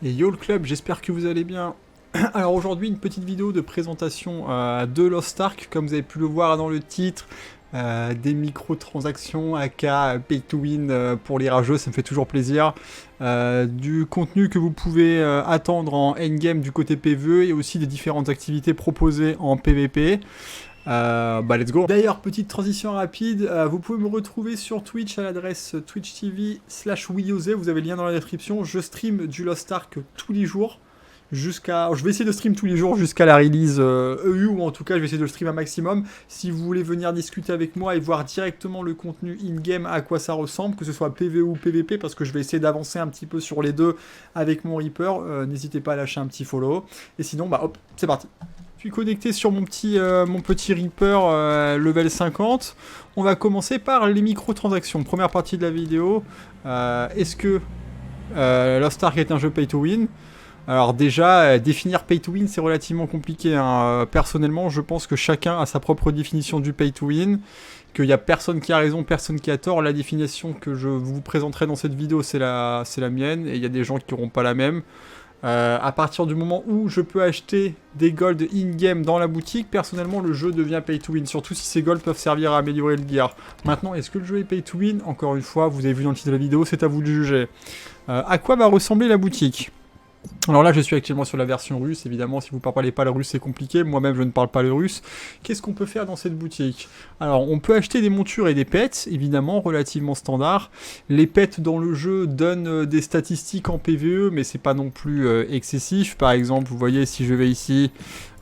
Et yo le club, j'espère que vous allez bien. Alors aujourd'hui, une petite vidéo de présentation de Lost Ark, comme vous avez pu le voir dans le titre, des microtransactions, aka pay to win pour les rageux, ça me fait toujours plaisir. Du contenu que vous pouvez attendre en endgame du côté PvE et aussi des différentes activités proposées en PvP. Let's go. D'ailleurs, petite transition rapide, vous pouvez me retrouver sur Twitch à l'adresse Twitch TV/Wiyose, vous avez le lien dans la description. Je stream du Lost Ark tous les jours. Je vais essayer de stream tous les jours jusqu'à la release EU, ou en tout cas je vais essayer de le stream un maximum. Si vous voulez venir discuter avec moi et voir directement le contenu in-game, à quoi ça ressemble, que ce soit PvE ou PvP, parce que je vais essayer d'avancer un petit peu sur les deux avec mon Reaper, n'hésitez pas à lâcher un petit follow. Et sinon, hop, c'est parti. Je suis connecté sur mon petit Reaper level 50. On va commencer par les microtransactions. Première partie de la vidéo. Est-ce que Lost Ark est un jeu pay to win ? Alors déjà, définir pay to win, c'est relativement compliqué. Personnellement, je pense que chacun a sa propre définition du pay to win, qu'il n'y a personne qui a raison, personne qui a tort. La définition que je vous présenterai dans cette vidéo, c'est la mienne, et il y a des gens qui n'auront pas la même. À partir du moment où je peux acheter des gold in-game dans la boutique, personnellement, le jeu devient pay to win, surtout si ces gold peuvent servir à améliorer le gear. Maintenant, est-ce que le jeu est pay to win ? Encore une fois, vous avez vu dans le titre de la vidéo, c'est à vous de juger. À quoi va ressembler la boutique ? Alors là, je suis actuellement sur la version russe. Évidemment, si vous ne parlez pas le russe, c'est compliqué. Moi-même, je ne parle pas le russe. Qu'est-ce qu'on peut faire dans cette boutique ? Alors, on peut acheter des montures et des pets, évidemment, relativement standard. Les pets dans le jeu donnent des statistiques en PvE, mais c'est pas non plus excessif. Par exemple, vous voyez, si je vais ici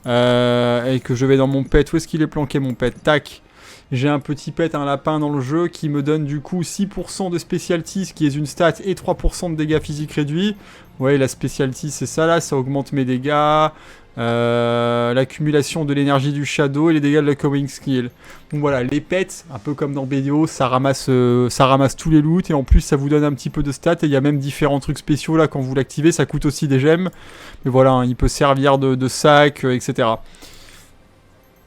et que je vais dans mon pet, où est-ce qu'il est planqué, mon pet ? Tac. J'ai un petit pet, un lapin dans le jeu qui me donne du coup 6% de specialty, ce qui est une stat, et 3% de dégâts physiques réduits. Ouais, la specialty c'est ça là, ça augmente mes dégâts, l'accumulation de l'énergie du shadow et les dégâts de la coming skill. Donc voilà, les pets, un peu comme dans BDO, ça ramasse tous les loots et en plus ça vous donne un petit peu de stats et il y a même différents trucs spéciaux là quand vous l'activez, ça coûte aussi des gemmes. Mais voilà, il peut servir de sac, etc.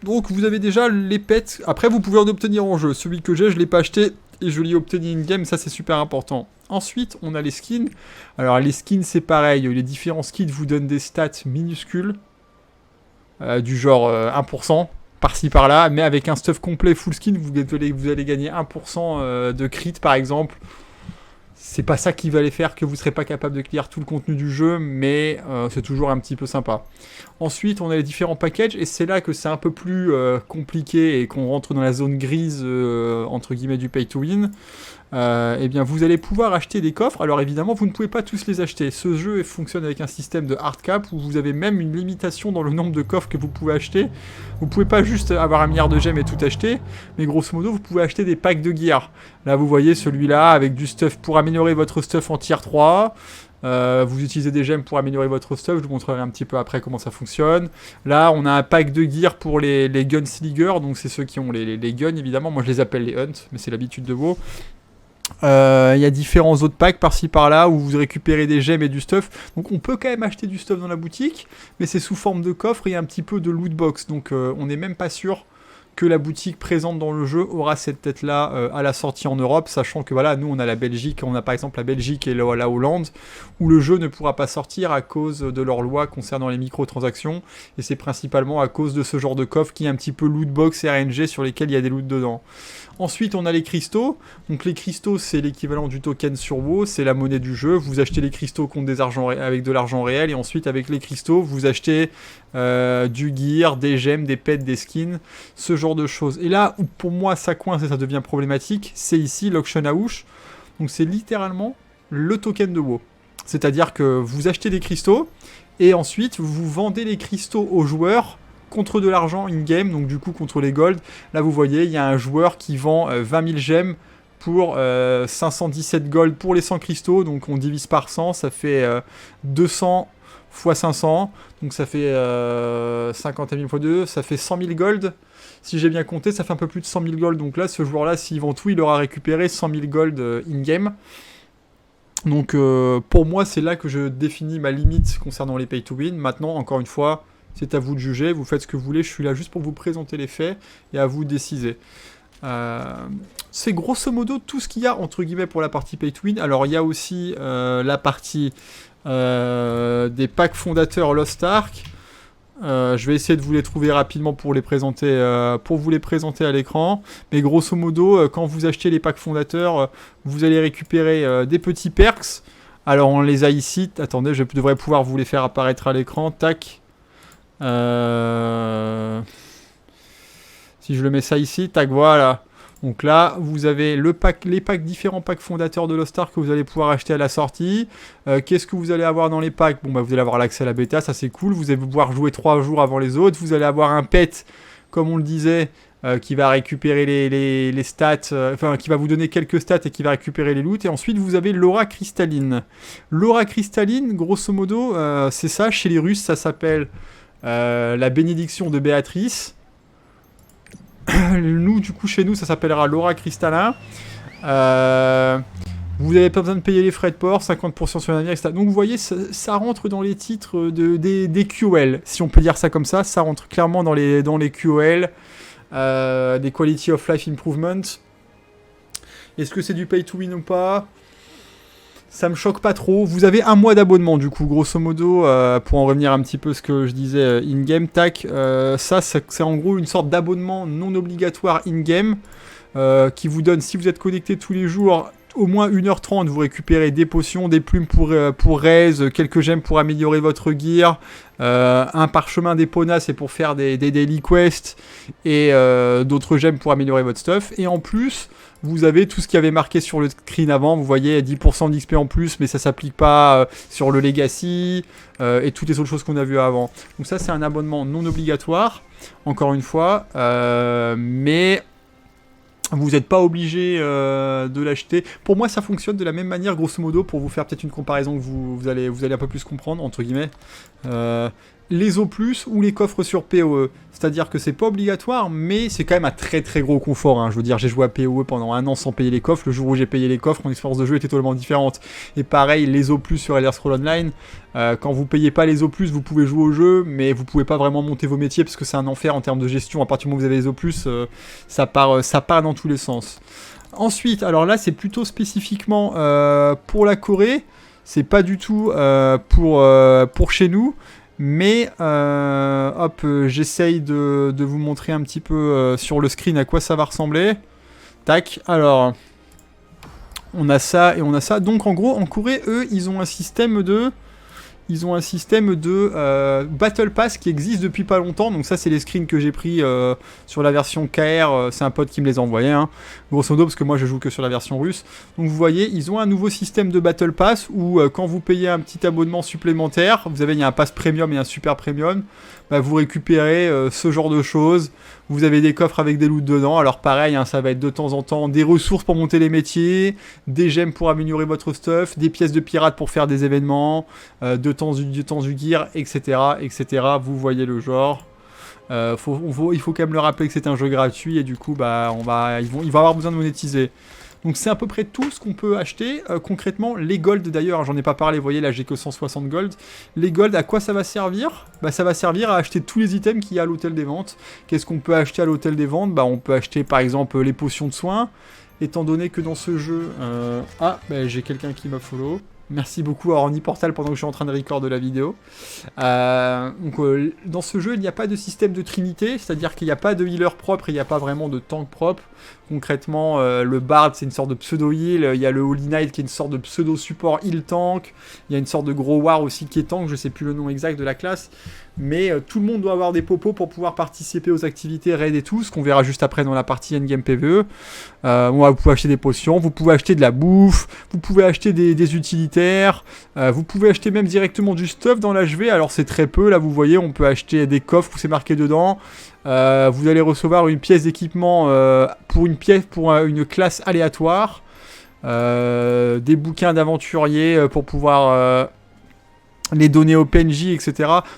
Donc vous avez déjà les pets, après vous pouvez en obtenir en jeu. Celui que j'ai, je ne l'ai pas acheté et je l'ai obtenu in-game, ça c'est super important. Ensuite, on a les skins. Alors les skins c'est pareil, les différents skins vous donnent des stats minuscules, du genre 1%, par-ci par-là, mais avec un stuff complet full skin, vous allez gagner 1% de crit par exemple. C'est pas ça qui va les faire que vous serez pas capable de clear tout le contenu du jeu, mais c'est toujours un petit peu sympa. Ensuite, on a les différents packages, et c'est là que c'est un peu plus compliqué et qu'on rentre dans la zone grise, entre guillemets, du pay to win. Eh bien, vous allez pouvoir acheter des coffres. Alors évidemment, vous ne pouvez pas tous les acheter. Ce jeu fonctionne avec un système de hard cap où vous avez même une limitation dans le nombre de coffres que vous pouvez acheter. Vous pouvez pas juste avoir 1 milliard de gemmes et tout acheter, mais grosso modo, vous pouvez acheter des packs de gear. Là, vous voyez celui-là avec du stuff pour améliorer votre stuff en tier 3. Vous utilisez des gemmes pour améliorer votre stuff, je vous montrerai un petit peu après comment ça fonctionne. Là, on a un pack de gear pour les gunslinger, donc c'est ceux qui ont les guns, évidemment. Moi, je les appelle les hunt, mais c'est l'habitude de WoW. Il y a différents autres packs par-ci par-là où vous récupérez des gemmes et du stuff. Donc on peut quand même acheter du stuff dans la boutique, mais c'est sous forme de coffre et un petit peu de loot box. Donc on n'est même pas sûr que la boutique présente dans le jeu aura cette tête-là à la sortie en Europe, sachant que voilà, nous on a la Belgique, on a par exemple la Belgique et la Hollande, où le jeu ne pourra pas sortir à cause de leurs lois concernant les microtransactions, et c'est principalement à cause de ce genre de coffre qui est un petit peu loot box et RNG sur lesquels il y a des loots dedans. Ensuite, on a les cristaux. Donc les cristaux, c'est l'équivalent du token sur WoW, c'est la monnaie du jeu. Vous achetez les cristaux contre avec de l'argent réel, et ensuite avec les cristaux, vous achetez du gear, des gemmes, des pets, des skins, ce genre de choses. Et là où pour moi ça coince et ça devient problématique, c'est ici l'auction house. Donc c'est littéralement le token de WoW. C'est-à-dire que vous achetez des cristaux, et ensuite vous vendez les cristaux aux joueurs contre de l'argent in-game, donc du coup contre les gold. Là vous voyez, il y a un joueur qui vend 20 000 gemmes pour 517 gold pour les 100 cristaux, donc on divise par 100, ça fait 200 x 500, donc ça fait 50 000 x 2, ça fait 100 000 gold. Si j'ai bien compté, ça fait un peu plus de 100 000 gold, donc là ce joueur-là, s'il vend tout, il aura récupéré 100 000 gold in-game. Donc pour moi, c'est là que je définis ma limite concernant les pay to win. Maintenant, encore une fois, c'est à vous de juger, vous faites ce que vous voulez, je suis là juste pour vous présenter les faits et à vous de décider. C'est grosso modo tout ce qu'il y a entre guillemets pour la partie Pay to Win. Alors il y a aussi la partie des packs fondateurs Lost Ark. Je vais essayer de vous les trouver rapidement pour vous les présenter à l'écran. Mais grosso modo, quand vous achetez les packs fondateurs, vous allez récupérer des petits perks. Alors on les a ici. Attendez, je devrais pouvoir vous les faire apparaître à l'écran. Tac. Si je le mets ça ici, tac, voilà. Donc là, vous avez différents packs fondateurs de Lost Ark que vous allez pouvoir acheter à la sortie. Qu'est-ce que vous allez avoir dans les packs? Bon, bah, vous allez avoir l'accès à la bêta, ça c'est cool. Vous allez pouvoir jouer 3 jours avant les autres. Vous allez avoir un pet, comme on le disait, qui va récupérer les stats, qui va vous donner quelques stats et qui va récupérer les loots. Et ensuite, vous avez l'aura cristalline. L'aura cristalline, grosso modo, c'est ça. Chez les Russes, ça s'appelle la bénédiction de Béatrice. Nous, du coup, chez nous, ça s'appellera l'aura cristallin. Vous n'avez pas besoin de payer les frais de port, 50% sur la navire, etc. Donc vous voyez, ça rentre dans les titres des QOL, si on peut dire ça comme ça. Ça rentre clairement dans les QOL, des Quality of Life Improvement. Est-ce que c'est du pay to win ou pas? Ça me choque pas trop. Vous avez un mois d'abonnement du coup, grosso modo, pour en revenir un petit peu à ce que je disais in-game. Tac, ça c'est en gros une sorte d'abonnement non obligatoire in-game qui vous donne, si vous êtes connecté tous les jours, au moins 1h30, vous récupérez des potions, des plumes pour raise, quelques gemmes pour améliorer votre gear, un parchemin d'Epona, c'est pour faire des daily quests, et d'autres gemmes pour améliorer votre stuff. Et en plus, vous avez tout ce qui avait marqué sur le screen avant, vous voyez 10% d'XP en plus, mais ça s'applique pas sur le Legacy, et toutes les autres choses qu'on a vues avant. Donc ça, c'est un abonnement non obligatoire, encore une fois, mais vous n'êtes pas obligé de l'acheter. Pour moi, ça fonctionne de la même manière, grosso modo, pour vous faire peut-être une comparaison que vous allez un peu plus comprendre, entre guillemets. Les O+, ou les coffres sur PoE. C'est-à-dire que c'est pas obligatoire, mais c'est quand même un très très gros confort. Hein. Je veux dire, j'ai joué à PoE pendant 1 an sans payer les coffres. Le jour où j'ai payé les coffres, mon expérience de jeu était totalement différente. Et pareil, les O+, sur Elder Scrolls Online, quand vous payez pas les O+, vous pouvez jouer au jeu, mais vous pouvez pas vraiment monter vos métiers, parce que c'est un enfer en termes de gestion. À partir du moment où vous avez les O+, ça part dans tous les sens. Ensuite, alors là, c'est plutôt spécifiquement pour la Corée. C'est pas du tout pour chez nous. Mais j'essaye de vous montrer un petit peu sur le screen à quoi ça va ressembler. Tac, alors on a ça et on a ça. Donc en gros, en Corée, eux, ils ont un système de Battle Pass qui existe depuis pas longtemps. Donc ça, c'est les screens que j'ai pris sur la version KR. C'est un pote qui me les a envoyés, hein. Grosso modo, parce que moi, je joue que sur la version russe. Donc vous voyez, ils ont un nouveau système de Battle Pass où quand vous payez un petit abonnement supplémentaire, il y a un pass premium et un super premium, bah, vous récupérez ce genre de choses. Vous avez des coffres avec des loots dedans. Alors pareil, hein, ça va être de temps en temps des ressources pour monter les métiers, des gemmes pour améliorer votre stuff, des pièces de pirate pour faire des événements, de temps du gear, etc., etc. Vous voyez le genre. Il faut quand même le rappeler que c'est un jeu gratuit et du coup, bah, il va avoir besoin de monétiser. Donc c'est à peu près tout ce qu'on peut acheter. Concrètement, les gold d'ailleurs, j'en ai pas parlé, vous voyez là j'ai que 160 gold. Les gold, à quoi ça va servir? Bah ça va servir à acheter tous les items qu'il y a à l'hôtel des ventes. Qu'est-ce qu'on peut acheter à l'hôtel des ventes? Bah on peut acheter par exemple les potions de soins. Étant donné que dans ce jeu... j'ai quelqu'un qui m'a follow. Merci beaucoup à Orny Portal pendant que je suis en train de record de la vidéo. Dans ce jeu, il n'y a pas de système de trinité, c'est-à-dire qu'il n'y a pas de healer propre et il n'y a pas vraiment de tank propre. Concrètement, le Bard, c'est une sorte de pseudo-heal. Il y a le Holy Knight qui est une sorte de pseudo-support heal-tank. Il y a une sorte de gros War aussi qui est tank, je ne sais plus le nom exact de la classe. Mais tout le monde doit avoir des popos pour pouvoir participer aux activités raid et tout, ce qu'on verra juste après dans la partie endgame PvE. Vous pouvez acheter des potions, vous pouvez acheter de la bouffe, vous pouvez acheter des utilitaires, vous pouvez acheter même directement du stuff dans l'HV. Alors c'est très peu, là vous voyez, on peut acheter des coffres où c'est marqué dedans. Vous allez recevoir une pièce d'équipement pour une classe aléatoire, des bouquins d'aventuriers pour pouvoir les donner au PNJ, etc.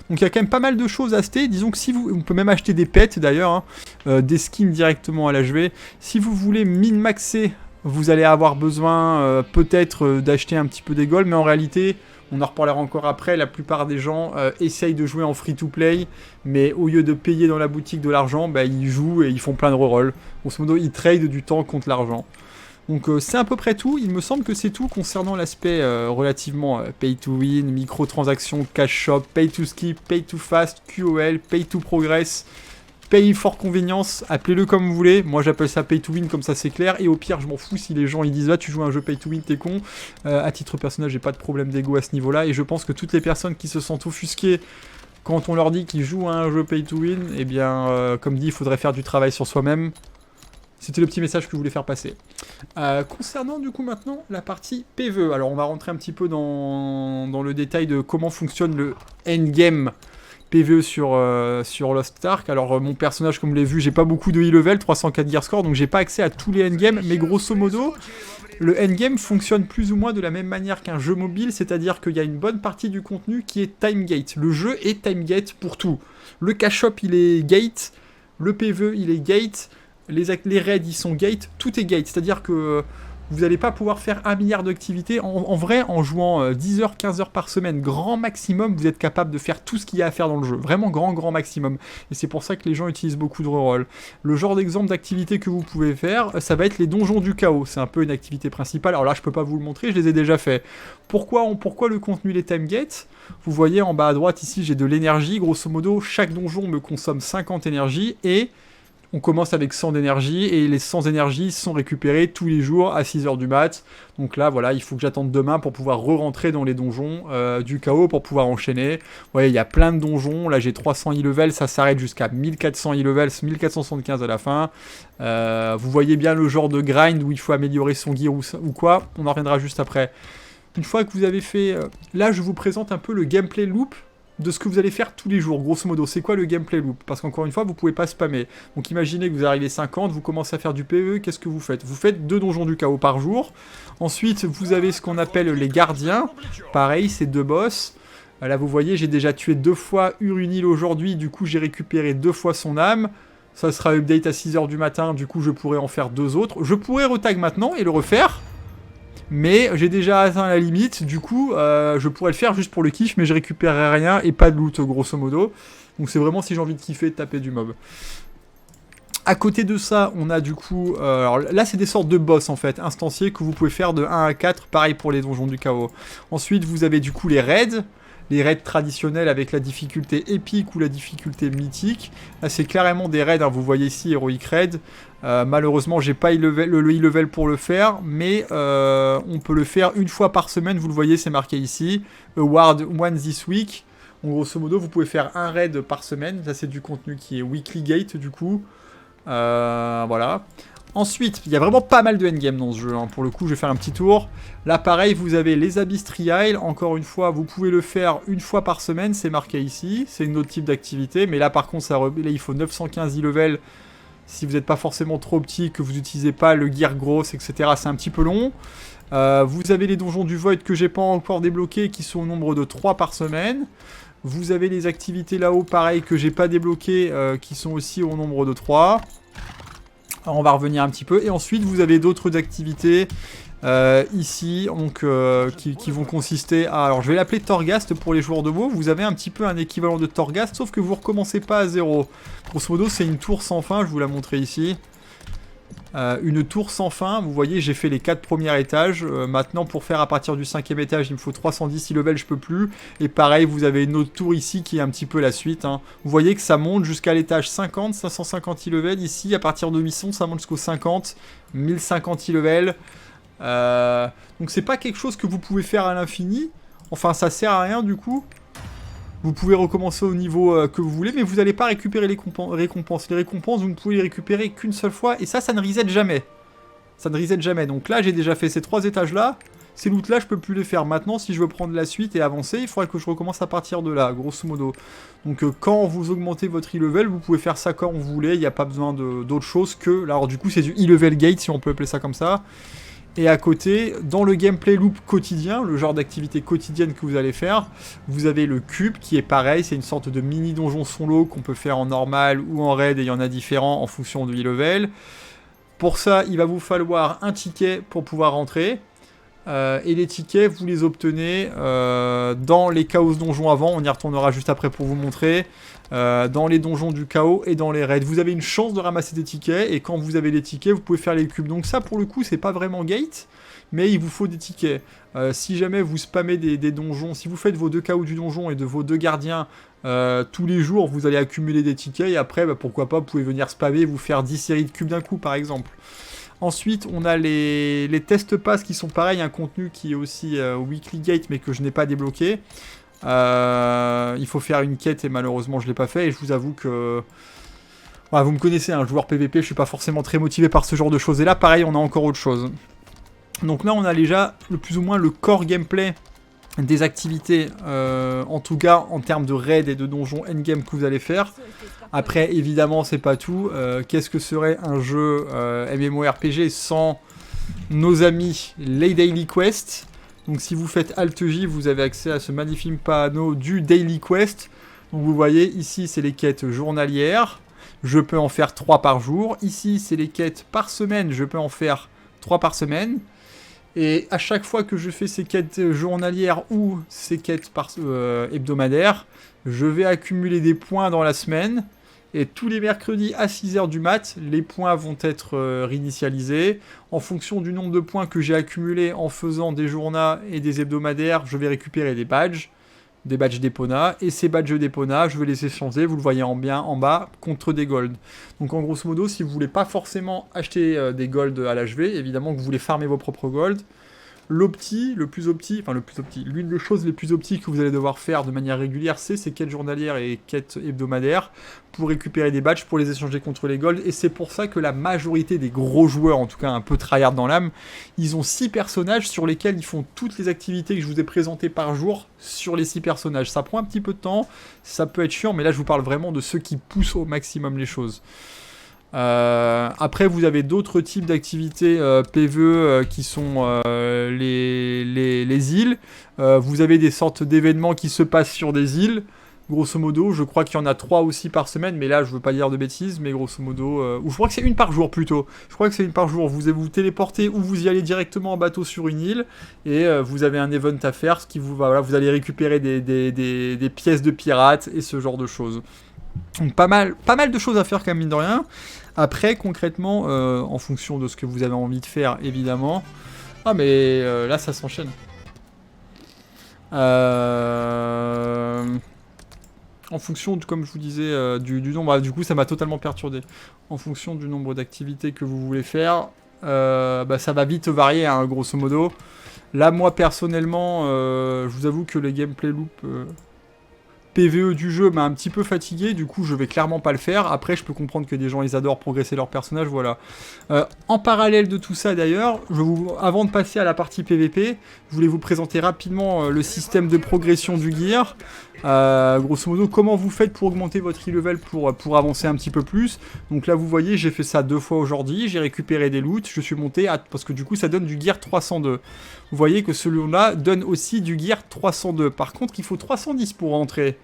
Donc il y a quand même pas mal de choses à acheter. Disons que on peut même acheter des pets d'ailleurs, hein, des skins directement à l'HV. Si vous voulez min-maxer Vous allez avoir besoin peut-être d'acheter un petit peu des gold, mais en réalité, on en reparlera encore après, la plupart des gens essayent de jouer en free-to-play, mais au lieu de payer dans la boutique de l'argent, bah, ils jouent et ils font plein de rerolls. Grosso modo, ils tradent du temps contre l'argent. Donc c'est à peu près tout, il me semble que c'est tout concernant l'aspect relativement pay to win, microtransactions, cash shop, pay to skip, pay to fast, QOL, pay to progress, pay for convenience, appelez-le comme vous voulez, moi j'appelle ça pay to win comme ça c'est clair, et au pire je m'en fous si les gens ils disent ah tu joues à un jeu pay to win t'es con, à titre personnel j'ai pas de problème d'ego à ce niveau là, et je pense que toutes les personnes qui se sentent offusquées quand on leur dit qu'ils jouent à un jeu pay to win, eh bien comme dit il faudrait faire du travail sur soi-même. C'était le petit message que je voulais faire passer. Concernant du coup maintenant la partie PvE, alors on va rentrer un petit peu dans le détail de comment fonctionne le endgame PvE sur Lost Ark. Alors mon personnage comme vous l'avez vu, j'ai pas beaucoup de e-level, 304 gear score, donc j'ai pas accès à tous les endgames, mais grosso modo, le endgame fonctionne plus ou moins de la même manière qu'un jeu mobile, c'est-à-dire qu'il y a une bonne partie du contenu qui est timegate. Le jeu est timegate pour tout. Le cash shop il est gate, le PvE il est gate, les raids ils sont gate, tout est gate, c'est-à-dire que vous n'allez pas pouvoir faire 1 milliard d'activités. En vrai, en jouant 10 heures, 15 heures par semaine, grand maximum, vous êtes capable de faire tout ce qu'il y a à faire dans le jeu. Vraiment grand maximum. Et c'est pour ça que les gens utilisent beaucoup de reroll. Le genre d'exemple d'activité que vous pouvez faire, ça va être les donjons du chaos. C'est un peu une activité principale. Alors là, je peux pas vous le montrer, je les ai déjà fait. Pourquoi le contenu les timegate? Vous voyez en bas à droite, ici, j'ai de l'énergie. Grosso modo, chaque donjon me consomme 50 énergie et on commence avec 100 d'énergie et les 100 énergies sont récupérées tous les jours à 6h du mat. Donc là, voilà, il faut que j'attende demain pour pouvoir re-rentrer dans les donjons du chaos pour pouvoir enchaîner. Vous voyez, il y a plein de donjons. Là, j'ai 300 e-level, ça s'arrête jusqu'à 1400 e-level, 1475 à la fin. Vous voyez bien le genre de grind où il faut améliorer son gear ou quoi. On en reviendra juste après. Une fois que vous avez fait... là, je vous présente un peu le gameplay loop de ce que vous allez faire tous les jours, grosso modo. C'est quoi le gameplay loop? Parce qu'encore une fois, vous pouvez pas spammer. Donc imaginez que vous arrivez 50, vous commencez à faire du PvE, qu'est-ce que vous faites? Vous faites 2 donjons du chaos par jour. Ensuite, vous avez ce qu'on appelle les gardiens. Pareil, c'est 2 boss. Là, vous voyez, j'ai déjà tué 2 fois Urunil aujourd'hui, du coup, j'ai récupéré 2 fois son âme. Ça sera update à 6h du matin, du coup, je pourrais en faire 2 autres. Je pourrais retag maintenant et le refaire. Mais j'ai déjà atteint la limite, du coup, je pourrais le faire juste pour le kiff, mais je récupérerai rien et pas de loot, grosso modo. Donc c'est vraiment si j'ai envie de kiffer, de taper du mob. À côté de ça, on a du coup... alors là, c'est des sortes de boss, en fait, instanciés, que vous pouvez faire de 1 à 4, pareil pour les donjons du chaos. Ensuite, vous avez du coup les raids traditionnels avec la difficulté épique ou la difficulté mythique. Là, c'est clairement des raids, hein, vous voyez ici, Heroic Raid. Malheureusement, j'ai pas le e-level pour le faire, mais on peut le faire une fois par semaine, vous le voyez, c'est marqué ici. Award 1 this week. En grosso modo, vous pouvez faire un raid par semaine. Ça, c'est du contenu qui est weekly gate, du coup. Voilà. Ensuite, il y a vraiment pas mal de endgame dans ce jeu, hein. Pour le coup, je vais faire un petit tour. Là, pareil, vous avez les Abyss Trial. Encore une fois, vous pouvez le faire une fois par semaine, c'est marqué ici. C'est une autre type d'activité, mais là, par contre, là, il faut 915 e-level. Si vous n'êtes pas forcément trop petit, que vous n'utilisez pas le gear gross, etc., c'est un petit peu long. Vous avez les donjons du Void que j'ai pas encore débloqués, qui sont au nombre de 3 par semaine. Vous avez les activités là-haut, pareil, que j'ai pas débloquées, qui sont aussi au nombre de 3. Alors, on va revenir un petit peu. Et ensuite, vous avez d'autres activités ici, donc, qui vont consister à... Alors, je vais l'appeler Torghast pour les joueurs de WoW. Vous avez un petit peu un équivalent de Torghast, sauf que vous recommencez pas à 0. Grosso modo, c'est une tour sans fin, je vous la montrer ici. Une tour sans fin, vous voyez, j'ai fait les 4 premiers étages. Maintenant, pour faire à partir du 5e étage, il me faut 310 level, je peux plus. Et pareil, vous avez une autre tour ici qui est un petit peu la suite, hein. Vous voyez que ça monte jusqu'à l'étage 50, 550 level. Ici, à partir de 800, ça monte jusqu'au 50, 1050 level. Donc c'est pas quelque chose que vous pouvez faire à l'infini. Enfin, ça sert à rien du coup. Vous pouvez recommencer au niveau que vous voulez, mais vous n'allez pas récupérer les récompenses. Les récompenses, vous ne pouvez les récupérer qu'une seule fois, et ça ne reset jamais. Ça ne reset jamais. Donc là, j'ai déjà fait ces 3 étages-là. Ces loots-là, je peux plus les faire. Maintenant, si je veux prendre la suite et avancer, il faudrait que je recommence à partir de là, grosso modo. Donc quand vous augmentez votre e-level, vous pouvez faire ça quand vous voulez. Il n'y a pas besoin d'autre chose que... Alors du coup, c'est du e-level gate, si on peut appeler ça comme ça. Et à côté, dans le gameplay loop quotidien, le genre d'activité quotidienne que vous allez faire, vous avez le cube qui est pareil, c'est une sorte de mini donjon solo qu'on peut faire en normal ou en raid, et il y en a différents en fonction du e-level. Pour ça, il va vous falloir un ticket pour pouvoir rentrer. Et les tickets, vous les obtenez dans les chaos donjons avant. On y retournera juste après pour vous montrer. Dans les donjons du chaos et dans les raids. Vous avez une chance de ramasser des tickets. Et quand vous avez les tickets, vous pouvez faire les cubes. Donc ça, pour le coup, c'est pas vraiment gate. Mais il vous faut des tickets. Si jamais vous spammez des donjons, si vous faites vos 2 chaos du donjon et de vos 2 gardiens tous les jours, vous allez accumuler des tickets. Et après, pourquoi pas, vous pouvez venir spammer et vous faire 10 séries de cubes d'un coup, par exemple. Ensuite, on a les test pass qui sont pareils, un contenu qui est aussi weekly gate, mais que je n'ai pas débloqué. Il faut faire une quête et malheureusement, je ne l'ai pas fait. Et je vous avoue que... Voilà, vous me connaissez, un joueur PVP, je suis pas forcément très motivé par ce genre de choses. Et là, pareil, on a encore autre chose. Donc là, on a déjà plus ou moins le core gameplay des activités, en tout cas en termes de raid et de donjons endgame que vous allez faire. Après, évidemment, c'est pas tout. Qu'est-ce que serait un jeu MMORPG sans nos amis, les Daily Quest? Donc si vous faites Alt J, vous avez accès à ce magnifique panneau du Daily Quest. Donc vous voyez, ici, c'est les quêtes journalières. Je peux en faire 3 par jour. Ici, c'est les quêtes par semaine. Je peux en faire 3 par semaine. Et à chaque fois que je fais ces quêtes journalières ou ces quêtes hebdomadaires, je vais accumuler des points dans la semaine. Et tous les mercredis à 6h du mat, les points vont être réinitialisés. En fonction du nombre de points que j'ai accumulés en faisant des journaux et des hebdomadaires, je vais récupérer des badges d'Epona. Et ces badges d'Epona, je vais les échanger, vous le voyez en bas, contre des golds. Donc en grosso modo, si vous voulez pas forcément acheter des golds à l'HV, évidemment que vous voulez farmer vos propres golds, l'une des choses les plus optiques que vous allez devoir faire de manière régulière, c'est ces quêtes journalières et quêtes hebdomadaires pour récupérer des badges, pour les échanger contre les golds. Et c'est pour ça que la majorité des gros joueurs, en tout cas un peu tryhard dans l'âme, ils ont 6 personnages sur lesquels ils font toutes les activités que je vous ai présentées par jour sur les 6 personnages. Ça prend un petit peu de temps, ça peut être chiant, mais là je vous parle vraiment de ceux qui poussent au maximum les choses. Après, vous avez d'autres types d'activités PvE qui sont les îles. Vous avez des sortes d'événements qui se passent sur des îles. Grosso modo, je crois qu'il y en a 3 aussi par semaine, mais là, je veux pas dire de bêtises, mais grosso modo... ou je crois que c'est une par jour, plutôt. Je crois que c'est une par jour. Vous téléportez ou vous y allez directement en bateau sur une île, et vous avez un event à faire, ce qui vous allez récupérer des pièces de pirates, et ce genre de choses. Donc pas mal de choses à faire quand même, mine de rien. Après, concrètement, en fonction de ce que vous avez envie de faire, évidemment... Ah, mais là, ça s'enchaîne. En fonction, comme je vous disais, du nombre... du coup, ça m'a totalement perturbé. En fonction du nombre d'activités que vous voulez faire, ça va vite varier, hein, grosso modo. Là, moi, personnellement, je vous avoue que le gameplay loop... PvE du jeu m'a un petit peu fatigué, du coup je vais clairement pas le faire. Après je peux comprendre que des gens ils adorent progresser leur personnage, voilà. En parallèle de tout ça d'ailleurs, avant de passer à la partie PvP, je voulais vous présenter rapidement le système de progression du gear. Grosso modo, comment vous faites pour augmenter votre e-level pour avancer un petit peu plus. Donc là vous voyez, j'ai fait ça 2 fois aujourd'hui, j'ai récupéré des loots, je suis monté parce que du coup ça donne du gear 302. Vous voyez que celui-là donne aussi du gear 302. Par contre, il faut 310 pour rentrer.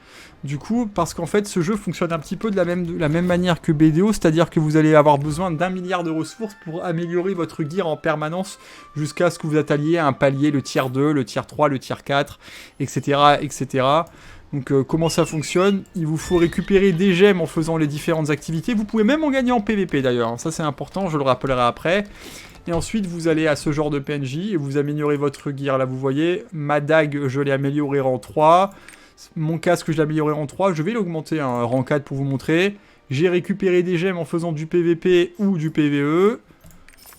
Du coup, parce qu'en fait, ce jeu fonctionne un petit peu de la même manière que BDO, c'est-à-dire que vous allez avoir besoin d'1 milliard de ressources pour améliorer votre gear en permanence jusqu'à ce que vous atteigniez un palier, le tier 2, le tier 3, le tier 4, etc., etc. Donc comment ça fonctionne? Il vous faut récupérer des gemmes en faisant les différentes activités. Vous pouvez même en gagner en PVP d'ailleurs, ça c'est important, je le rappellerai après. Et ensuite vous allez à ce genre de PNJ et vous améliorez votre gear. Là vous voyez, ma dague je l'ai améliorée rang 3. Mon casque je l'ai amélioré rang 3. Je vais l'augmenter en rang 4 pour vous montrer. J'ai récupéré des gemmes en faisant du PVP ou du PVE.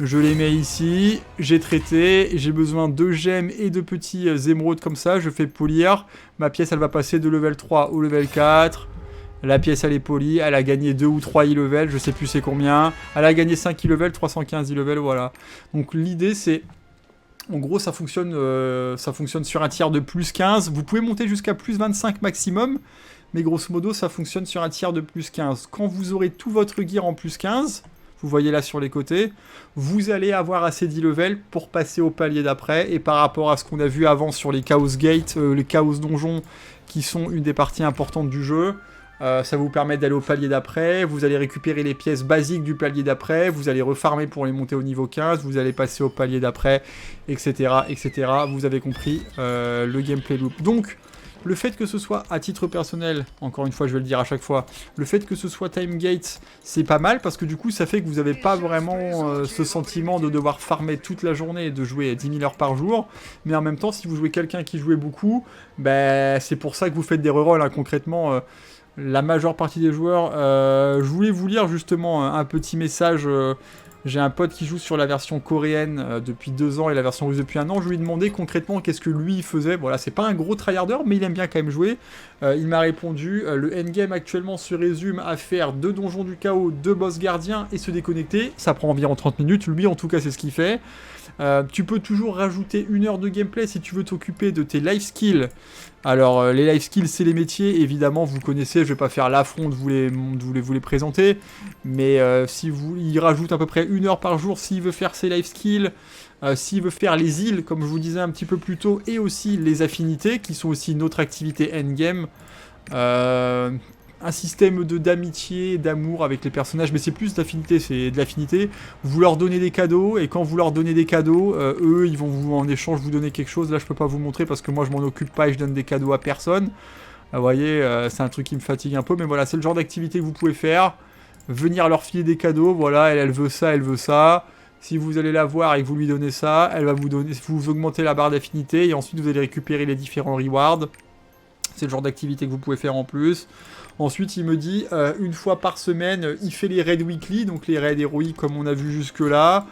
Je les mets ici, j'ai traité, j'ai besoin de gemmes et de petits émeraudes comme ça, je fais polir. Ma pièce elle va passer de level 3 au level 4. La pièce elle est polie, elle a gagné 2 ou 3 e-level, je sais plus c'est combien. Elle a gagné 5 e-level, 315 e-level, voilà. Donc l'idée c'est... En gros ça fonctionne sur un tiers de plus 15. Vous pouvez monter jusqu'à plus 25 maximum. Mais grosso modo ça fonctionne sur un tiers de plus 15. Quand vous aurez tout votre gear en plus 15... Vous voyez là sur les côtés, vous allez avoir assez d'e-level pour passer au palier d'après. Et par rapport à ce qu'on a vu avant sur les Chaos Gate, les Chaos Donjons, qui sont une des parties importantes du jeu, Ça vous permet d'aller au palier d'après, vous allez récupérer les pièces basiques du palier d'après, vous allez refarmer pour les monter au niveau 15, vous allez passer au palier d'après, etc., etc. Vous avez compris le gameplay loop. Donc, le fait que ce soit à titre personnel, encore une fois je vais le dire à chaque fois, le fait que ce soit Timegate, c'est pas mal parce que du coup ça fait que vous n'avez pas vraiment ce sentiment de devoir farmer toute la journée et de jouer 10 000 heures par jour, mais en même temps si vous jouez quelqu'un qui jouait beaucoup, ben, c'est pour ça que vous faites des rerolls, hein, concrètement. La majeure partie des joueurs, je voulais vous lire justement un petit message. J'ai un pote qui joue sur la version coréenne depuis 2 ans et la version russe depuis 1 an. Je lui ai demandé concrètement qu'est-ce que lui faisait. Voilà, c'est pas un gros tryharder, mais il aime bien quand même jouer. Il m'a répondu le endgame actuellement se résume à faire 2 donjons du chaos, 2 boss gardiens et se déconnecter. Ça prend environ 30 minutes. Lui, en tout cas, c'est ce qu'il fait. Tu peux toujours rajouter 1 heure de gameplay si tu veux t'occuper de tes life skills. Alors, les life skills, c'est les métiers, évidemment, vous connaissez, je vais pas faire l'affront de vous les présenter, mais il rajoute à peu près 1 heure par jour s'il veut faire ses life skills, s'il veut faire les îles, comme je vous disais un petit peu plus tôt, et aussi les affinités, qui sont aussi une autre activité endgame. Un système d'amitié, d'amour avec les personnages, mais c'est plus d'affinité, c'est de l'affinité. Vous leur donnez des cadeaux, et quand vous leur donnez des cadeaux, eux, ils vont en échange vous donner quelque chose. Là, je peux pas vous montrer parce que moi, je m'en occupe pas et je donne des cadeaux à personne. Vous voyez, c'est un truc qui me fatigue un peu, mais voilà, c'est le genre d'activité que vous pouvez faire. Venir leur filer des cadeaux, voilà, elle veut ça, elle veut ça. Si vous allez la voir et que vous lui donnez ça, elle va vous augmenter la barre d'affinité, et ensuite vous allez récupérer les différents rewards. C'est le genre d'activité que vous pouvez faire en plus. Ensuite, il me dit, 1 fois par semaine, il fait les raids weekly, donc les raids héroïques comme on a vu jusque-là.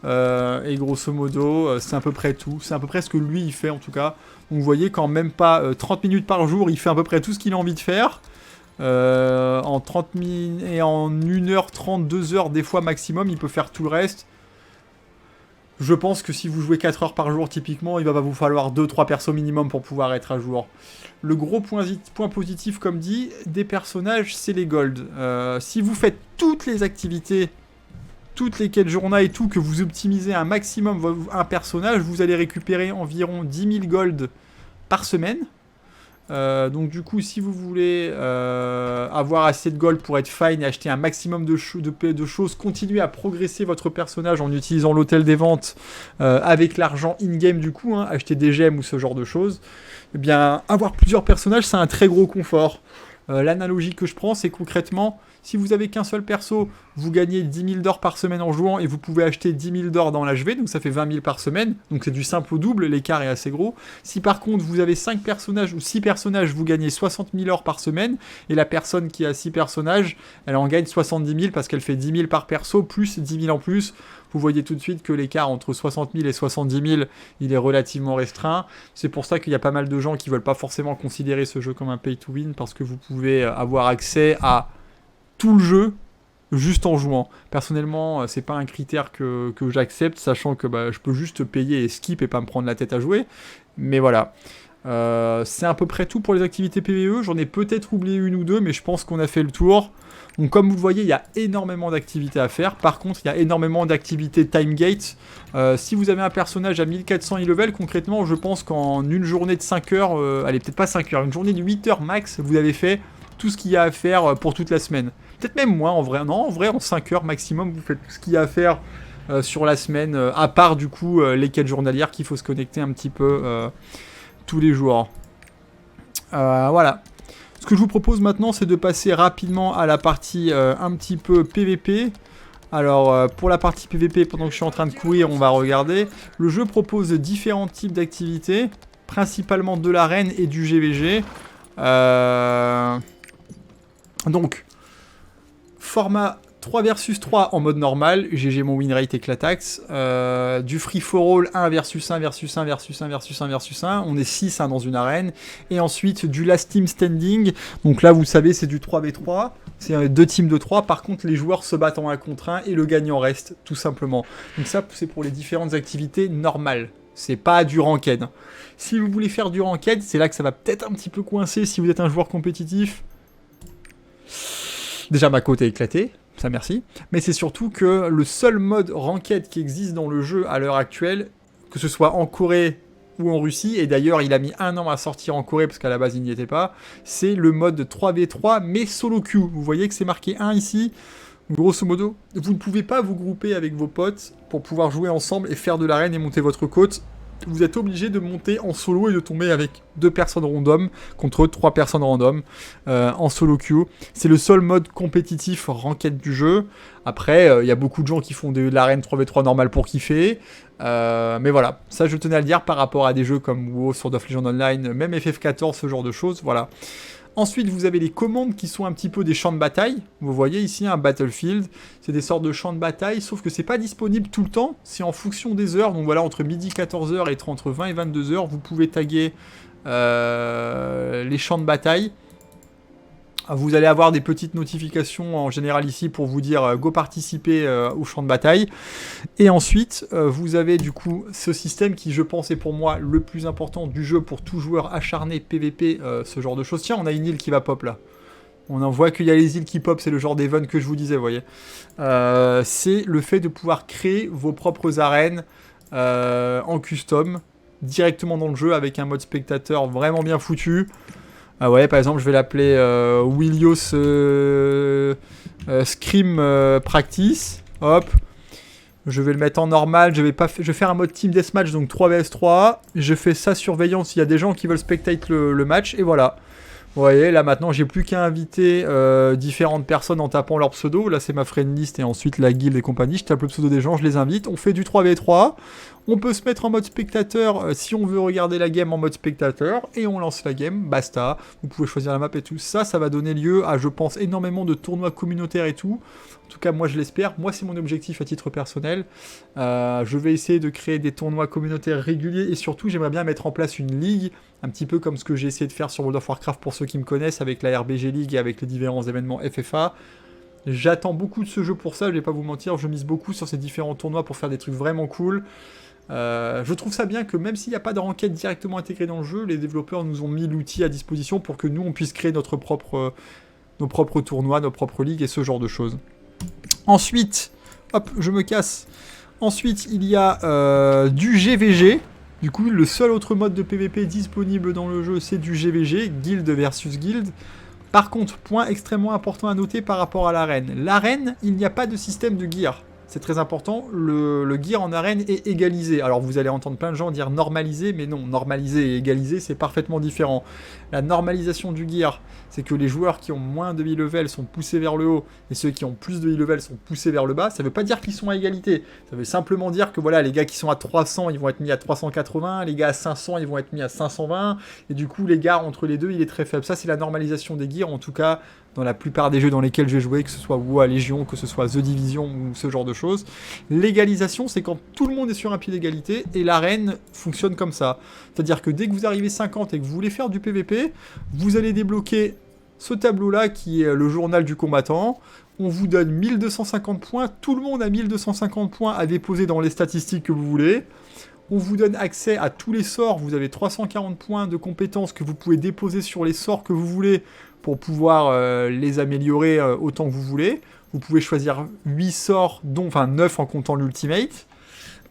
Et grosso modo, c'est à peu près tout. C'est à peu près ce que lui, il fait en tout cas. Donc vous voyez, quand même pas 30 minutes par jour, il fait à peu près tout ce qu'il a envie de faire. En 30 minutes et en 1h30, 2h des fois maximum, il peut faire tout le reste. Je pense que si vous jouez 4 heures par jour, typiquement, il va vous falloir 2-3 persos minimum pour pouvoir être à jour. Le gros point positif, comme dit, des personnages, c'est les golds. Si vous faites toutes les activités, toutes les quêtes journal et tout, que vous optimisez un maximum un personnage, vous allez récupérer environ 10 000 gold par semaine. Donc du coup, si vous voulez avoir assez de gold pour être fine et acheter un maximum de choses, continuez à progresser votre personnage en utilisant l'hôtel des ventes avec l'argent in-game du coup, hein, acheter des gemmes ou ce genre de choses. Eh bien, avoir plusieurs personnages, c'est un très gros confort. L'analogie que je prends, c'est concrètement, si vous avez qu'un seul perso, vous gagnez 10 000 d'or par semaine en jouant et vous pouvez acheter 10 000 d'or dans l'HV, donc ça fait 20 000 par semaine, donc c'est du simple au double, l'écart est assez gros. Si par contre vous avez 5 personnages ou 6 personnages, vous gagnez 60 000 or par semaine, et la personne qui a 6 personnages, elle en gagne 70 000 parce qu'elle fait 10 000 par perso, plus 10 000 en plus. Vous voyez tout de suite que l'écart entre 60 000 et 70 000, il est relativement restreint. C'est pour ça qu'il y a pas mal de gens qui veulent pas forcément considérer ce jeu comme un pay to win, parce que vous pouvez avoir accès à tout le jeu juste en jouant. Personnellement, c'est pas un critère que j'accepte, sachant que je peux juste payer et skip et pas me prendre la tête à jouer. Mais voilà. C'est à peu près tout pour les activités PvE. J'en ai peut-être oublié 1 ou 2, mais je pense qu'on a fait le tour. Donc comme vous le voyez, il y a énormément d'activités à faire. Par contre, il y a énormément d'activités Timegate. Si vous avez un personnage à 1400 e-level, concrètement, je pense qu'en une journée de 5 heures, allez, peut-être pas 5 heures, une journée de 8 heures max, vous avez fait tout ce qu'il y a à faire pour toute la semaine. Peut-être même moins en vrai. Non, en vrai, en 5 heures maximum, vous faites tout ce qu'il y a à faire sur la semaine, à part du coup les quêtes journalières qu'il faut se connecter un petit peu tous les jours. Voilà. Ce que je vous propose maintenant, c'est de passer rapidement à la partie un petit peu PVP. Alors, pour la partie PVP, pendant que je suis en train de courir, on va regarder. Le jeu propose différents types d'activités, principalement de l'arène et du GVG. Donc, format 3 versus 3 en mode normal, GG mon winrate éclataxe, du free for all 1 versus 1 versus 1 versus 1 versus 1 versus 1, on est 6 dans une arène, et ensuite du last team standing, donc là vous savez c'est du 3v3, c'est 2 teams de 3, par contre les joueurs se battent en 1 contre 1 et le gagnant reste, tout simplement. Donc ça c'est pour les différentes activités normales, c'est pas du ranked. Si vous voulez faire du ranked, c'est là que ça va peut-être un petit peu coincer si vous êtes un joueur compétitif. Déjà ma côte est éclatée. Ça merci, mais c'est surtout que le seul mode ranked qui existe dans le jeu à l'heure actuelle, que ce soit en Corée ou en Russie, et d'ailleurs il a mis 1 an à sortir en Corée parce qu'à la base il n'y était pas, c'est le mode 3v3 mais solo queue. Vous voyez que c'est marqué 1 ici. Grosso modo, vous ne pouvez pas vous grouper avec vos potes pour pouvoir jouer ensemble et faire de l'arène et monter votre côte. Vous êtes obligé de monter en solo et de tomber avec 2 personnes random contre 3 personnes random en solo queue. C'est le seul mode compétitif ranked du jeu. Après, il y a beaucoup de gens qui font de l'arène 3v3 normale pour kiffer. Mais voilà, ça je tenais à le dire par rapport à des jeux comme WoW, Sword of Legends Online, même FF14, ce genre de choses. Voilà. Ensuite, vous avez les commandes qui sont un petit peu des champs de bataille. Vous voyez ici un Battlefield. C'est des sortes de champs de bataille, sauf que c'est pas disponible tout le temps. C'est en fonction des heures. Donc voilà, entre midi 14h et entre 20 et 22h, vous pouvez taguer les champs de bataille. Vous allez avoir des petites notifications en général ici pour vous dire go participer au champ de bataille. Et ensuite, vous avez du coup ce système qui, je pense, est pour moi le plus important du jeu pour tout joueur acharné PVP, ce genre de choses. Tiens, on a une île qui va pop là. On en voit qu'il y a les îles qui pop, c'est le genre d'event que je vous disais, vous voyez. C'est le fait de pouvoir créer vos propres arènes en custom, directement dans le jeu avec un mode spectateur vraiment bien foutu. Ah ouais, par exemple, je vais l'appeler Willios Scream Practice. Hop. Je vais le mettre en normal. Je vais faire un mode Team Deathmatch, donc 3 vs 3. Je fais ça surveillance. Il y a des gens qui veulent spectate le match. Et voilà. Vous voyez, là maintenant, j'ai plus qu'à inviter différentes personnes en tapant leur pseudo. Là, c'est ma friend list et ensuite la guilde et compagnie. Je tape le pseudo des gens, je les invite. On fait du 3v3. On peut se mettre en mode spectateur si on veut regarder la game en mode spectateur. Et on lance la game, basta. Vous pouvez choisir la map et tout. Ça va donner lieu à, je pense, énormément de tournois communautaires et tout. En tout cas, moi, je l'espère. Moi, c'est mon objectif à titre personnel. Je vais essayer de créer des tournois communautaires réguliers. Et surtout, j'aimerais bien mettre en place une ligue. Un petit peu comme ce que j'ai essayé de faire sur World of Warcraft pour ceux qui me connaissent, avec la RBG League et avec les différents événements FFA. J'attends beaucoup de ce jeu pour ça, je vais pas vous mentir, je mise beaucoup sur ces différents tournois pour faire des trucs vraiment cool. Je trouve ça bien que même s'il n'y a pas de ranked directement intégrée dans le jeu, les développeurs nous ont mis l'outil à disposition pour que nous on puisse créer nos propres tournois, nos propres ligues et ce genre de choses. Ensuite, hop, je me casse. Ensuite, il y a du GVG. Du coup, le seul autre mode de PVP disponible dans le jeu, c'est du GVG, Guild versus Guild. Par contre, point extrêmement important à noter par rapport à l'arène. L'arène, il n'y a pas de système de gear. C'est très important, le gear en arène est égalisé. Alors vous allez entendre plein de gens dire normalisé, mais non, normalisé et égalisé, c'est parfaitement différent. La normalisation du gear, c'est que les joueurs qui ont moins de e-level sont poussés vers le haut, et ceux qui ont plus de e-level sont poussés vers le bas. Ça ne veut pas dire qu'ils sont à égalité, ça veut simplement dire que voilà, les gars qui sont à 300, ils vont être mis à 380, les gars à 500, ils vont être mis à 520, et du coup l'écart entre les deux, il est très faible. Ça, c'est la normalisation des gears, en tout cas dans la plupart des jeux dans lesquels j'ai joué, que ce soit WoW Légion, que ce soit The Division ou ce genre de choses. L'égalisation, c'est quand tout le monde est sur un pied d'égalité et l'arène fonctionne comme ça. C'est-à-dire que dès que vous arrivez 50 et que vous voulez faire du PVP, vous allez débloquer ce tableau-là qui est le journal du combattant. On vous donne 1250 points. Tout le monde a 1250 points à déposer dans les statistiques que vous voulez. On vous donne accès à tous les sorts. Vous avez 340 points de compétences que vous pouvez déposer sur les sorts que vous voulez pour pouvoir les améliorer autant que vous voulez. Vous pouvez choisir 8 sorts, dont 9 en comptant l'ultimate.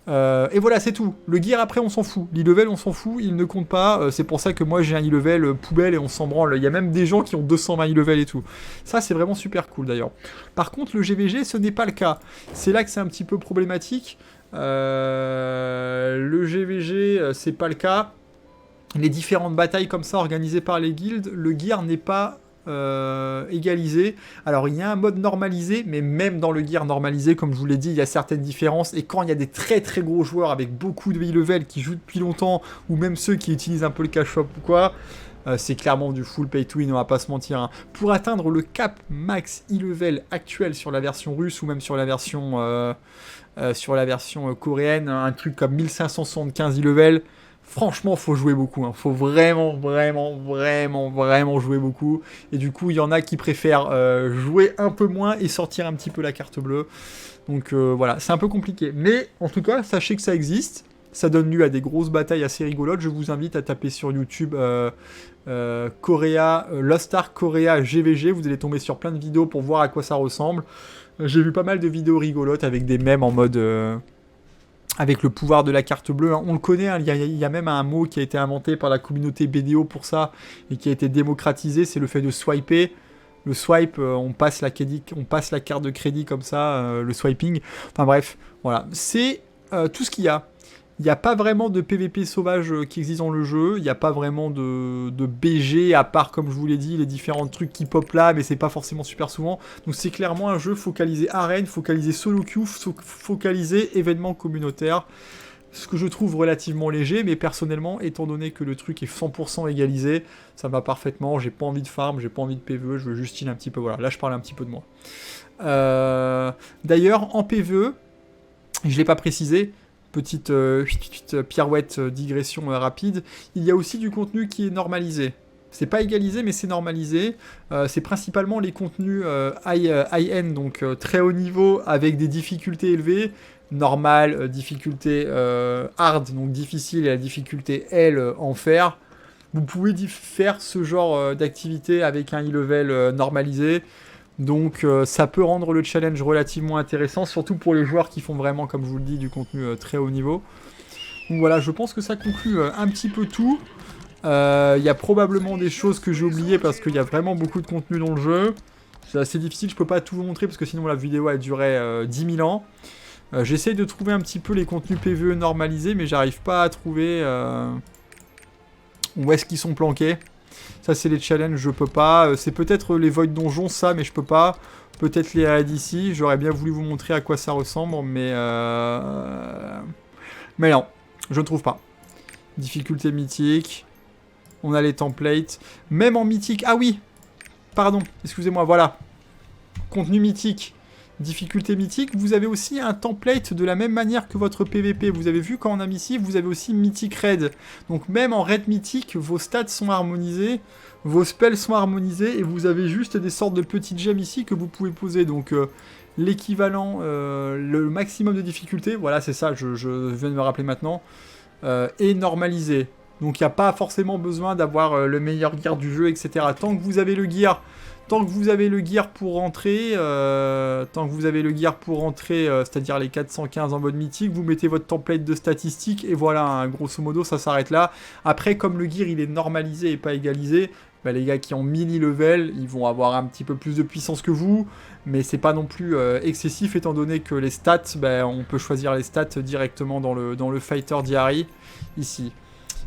Et voilà, c'est tout. Le gear, après, on s'en fout. L'e-level, on s'en fout, il ne compte pas. C'est pour ça que moi, j'ai un e-level poubelle et on s'en branle. Il y a même des gens qui ont 220 e-level et tout. Ça, c'est vraiment super cool, d'ailleurs. Par contre, le GVG, ce n'est pas le cas. C'est là que c'est un petit peu problématique. Le GVG, c'est pas le cas. Les différentes batailles comme ça organisées par les guildes, le gear n'est pas égalisé. Alors il y a un mode normalisé, mais même dans le gear normalisé, comme je vous l'ai dit, il y a certaines différences. Et quand il y a des très très gros joueurs avec beaucoup de e-level qui jouent depuis longtemps, ou même ceux qui utilisent un peu le cash shop ou quoi, c'est clairement du full pay to win, on va pas se mentir. Hein. Pour atteindre le cap max e-level actuel sur la version russe ou même sur la version coréenne, un truc comme 1575 e-level, franchement, faut jouer beaucoup. Hein. Faut vraiment jouer beaucoup. Et du coup, il y en a qui préfèrent jouer un peu moins et sortir un petit peu la carte bleue. Donc voilà, c'est un peu compliqué. Mais en tout cas, sachez que ça existe. Ça donne lieu à des grosses batailles assez rigolotes. Je vous invite à taper sur YouTube Lost Ark Korea GVG. Vous allez tomber sur plein de vidéos pour voir à quoi ça ressemble. J'ai vu pas mal de vidéos rigolotes avec des mèmes en mode avec le pouvoir de la carte bleue, hein. On le connaît, hein, il y a même un mot qui a été inventé par la communauté BDO pour ça, et qui a été démocratisé, c'est le fait de swiper. Le swipe, on passe la carte de crédit comme ça, le swiping. Enfin bref, voilà. C'est tout ce qu'il y a. Il n'y a pas vraiment de PVP sauvage qui existe dans le jeu. Il n'y a pas vraiment de BG, à part, comme je vous l'ai dit, les différents trucs qui pop là, mais c'est pas forcément super souvent. Donc c'est clairement un jeu focalisé arène, focalisé solo queue, focalisé événement communautaire. Ce que je trouve relativement léger, mais personnellement, étant donné que le truc est 100% égalisé, ça va parfaitement. J'ai pas envie de farm, j'ai pas envie de PvE, je veux juste heal un petit peu. Voilà, là je parle un petit peu de moi. D'ailleurs, en PvE, je l'ai pas précisé, petite pirouette, digression rapide, il y a aussi du contenu qui est normalisé. C'est pas égalisé, mais c'est normalisé. C'est principalement les contenus high-end, donc très haut niveau, avec des difficultés élevées. Normal, difficulté hard, donc difficile, et la difficulté L, enfer. Vous pouvez faire ce genre d'activité avec un e-level normalisé. Donc ça peut rendre le challenge relativement intéressant, surtout pour les joueurs qui font vraiment, comme je vous le dis, du contenu très haut niveau. Donc voilà, je pense que ça conclut un petit peu tout. Il y a probablement des choses que j'ai oubliées parce qu'il y a vraiment beaucoup de contenu dans le jeu. C'est assez difficile, je peux pas tout vous montrer parce que sinon la vidéo elle durait 10 000 ans. J'essaye de trouver un petit peu les contenus PvE normalisés, mais j'arrive pas à trouver où est-ce qu'ils sont planqués. Ça, c'est les challenges, je peux pas. C'est peut-être les Void Donjons, ça, mais je peux pas. Peut-être les raids ici. J'aurais bien voulu vous montrer à quoi ça ressemble, mais non, je ne trouve pas. Difficulté mythique. On a les templates. Même en mythique. Ah oui, pardon, excusez-moi, voilà. Contenu mythique. Difficulté mythique, vous avez aussi un template de la même manière que votre PVP. Vous avez vu quand on a mis ici, vous avez aussi mythique raid. Donc même en raid mythique, vos stats sont harmonisés, vos spells sont harmonisés, et vous avez juste des sortes de petites gemmes ici que vous pouvez poser. Donc l'équivalent, le maximum de difficulté, voilà c'est ça, je viens de me rappeler maintenant, est normalisé. Donc il n'y a pas forcément besoin d'avoir le meilleur gear du jeu, etc. Tant que vous avez le gear... Tant que vous avez le gear pour rentrer, c'est-à-dire les 415 en mode mythique, vous mettez votre template de statistiques et voilà, hein, grosso modo, ça s'arrête là. Après, comme le gear il est normalisé et pas égalisé, bah, les gars qui ont 1000 level, ils vont avoir un petit peu plus de puissance que vous, mais c'est pas non plus excessif étant donné que les stats, bah, on peut choisir les stats directement dans le Fighter Diary, ici.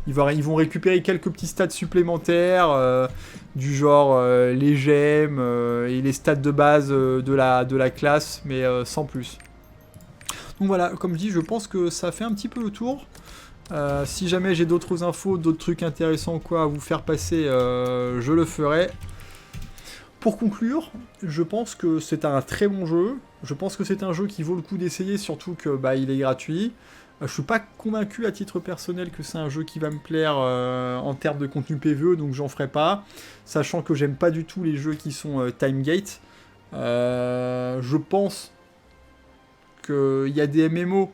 Ils vont récupérer quelques petits stats supplémentaires, du genre les gemmes et les stats de base de la classe, mais sans plus. Donc voilà, comme je dis, je pense que ça fait un petit peu le tour. Si jamais j'ai d'autres infos, d'autres trucs intéressants quoi, à vous faire passer, je le ferai. Pour conclure, je pense que c'est un très bon jeu. Je pense que c'est un jeu qui vaut le coup d'essayer, surtout que bah, il est gratuit. Je suis pas convaincu à titre personnel que c'est un jeu qui va me plaire en termes de contenu PvE, donc j'en ferai pas. Sachant que j'aime pas du tout les jeux qui sont Timegate. Je pense qu'il y a des MMO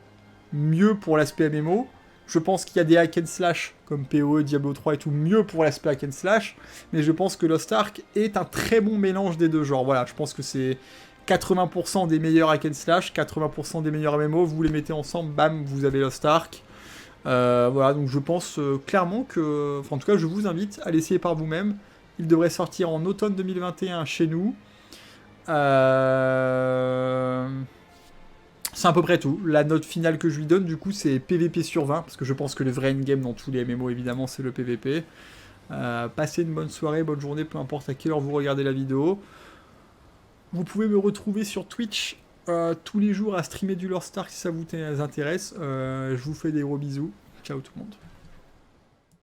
mieux pour l'aspect MMO. Je pense qu'il y a des hack and slash comme PoE, Diablo 3 et tout mieux pour l'aspect hack and slash. Mais je pense que Lost Ark est un très bon mélange des deux genres. Voilà, je pense que c'est 80% des meilleurs hack and slash, 80% des meilleurs MMO, vous les mettez ensemble, bam, vous avez Lost Ark. Voilà, donc je pense clairement que... Enfin, en tout cas, je vous invite à l'essayer par vous-même. Il devrait sortir en automne 2021 chez nous. C'est à peu près tout. La note finale que je lui donne, du coup, c'est PVP sur 20, parce que je pense que le vrai endgame dans tous les MMO, évidemment, c'est le PVP. Passez une bonne soirée, bonne journée, peu importe à quelle heure vous regardez la vidéo. Vous pouvez me retrouver sur Twitch tous les jours à streamer du Lost Ark si ça vous intéresse. Je vous fais des gros bisous. Ciao tout le monde.